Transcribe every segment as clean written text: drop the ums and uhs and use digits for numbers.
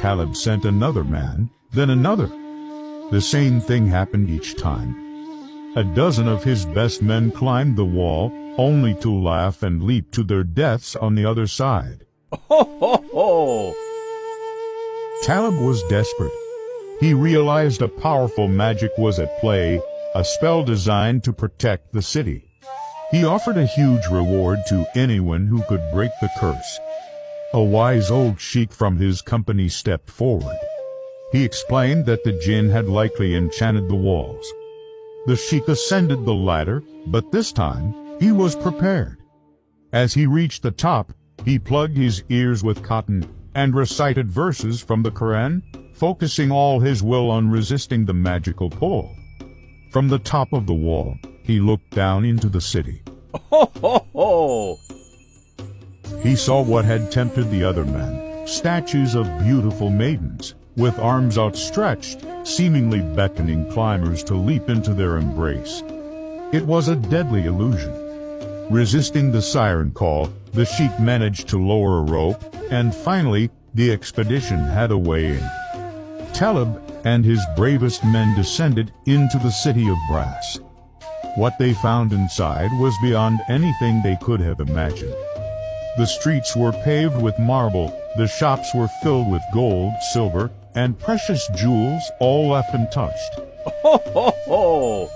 Talib sent another man, then another. The same thing happened each time. A dozen of his best men climbed the wall, only to laugh and leap to their deaths on the other side. Ho, ho, ho! Talib was desperate. He realized a powerful magic was at play, a spell designed to protect the city. He offered a huge reward to anyone who could break the curse. A wise old sheik from his company stepped forward. He explained that the jinn had likely enchanted the walls. The sheik ascended the ladder, but this time he was prepared. As he reached the top, he plugged his ears with cotton and recited verses from the Quran, focusing all his will on resisting the magical pull. From the top of the wall, he looked down into the city. Ho, ho, ho! He saw what had tempted the other men, statues of beautiful maidens, with arms outstretched, seemingly beckoning climbers to leap into their embrace. It was a deadly illusion. Resisting the siren call, the sheik managed to lower a rope, and finally, the expedition had a way in. Talib and his bravest men descended into the city of brass. What they found inside was beyond anything they could have imagined. The streets were paved with marble, the shops were filled with gold, silver, and precious jewels, all left untouched. Ho, ho, ho!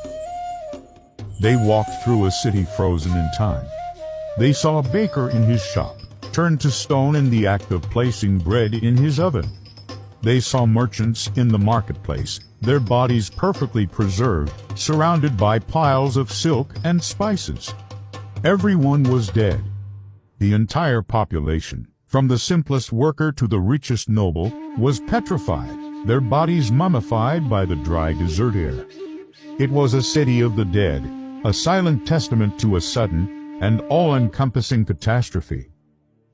They walked through a city frozen in time. They saw a baker in his shop, turned to stone in the act of placing bread in his oven. They saw merchants in the marketplace, their bodies perfectly preserved, surrounded by piles of silk and spices. Everyone was dead. The entire population, from the simplest worker to the richest noble, was petrified, their bodies mummified by the dry desert air. It was a city of the dead, a silent testament to a sudden and all-encompassing catastrophe.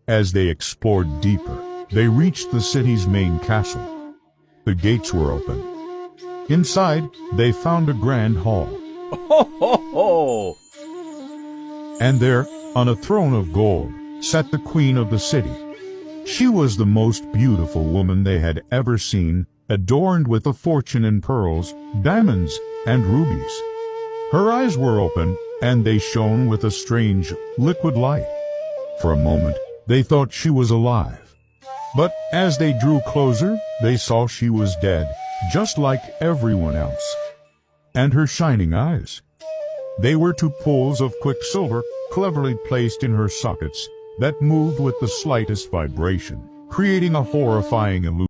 As they explored deeper, they reached the city's main castle. The gates were open. Inside, they found a grand hall. Ho, ho, ho! And there, on a throne of gold, sat the queen of the city. She was the most beautiful woman they had ever seen, adorned with a fortune in pearls, diamonds, and rubies. Her eyes were open, and they shone with a strange, liquid light. For a moment, they thought she was alive. But as they drew closer, they saw she was dead, just like everyone else. And her shining eyes. They were two pools of quicksilver, cleverly placed in her sockets, that moved with the slightest vibration, creating a horrifying illusion.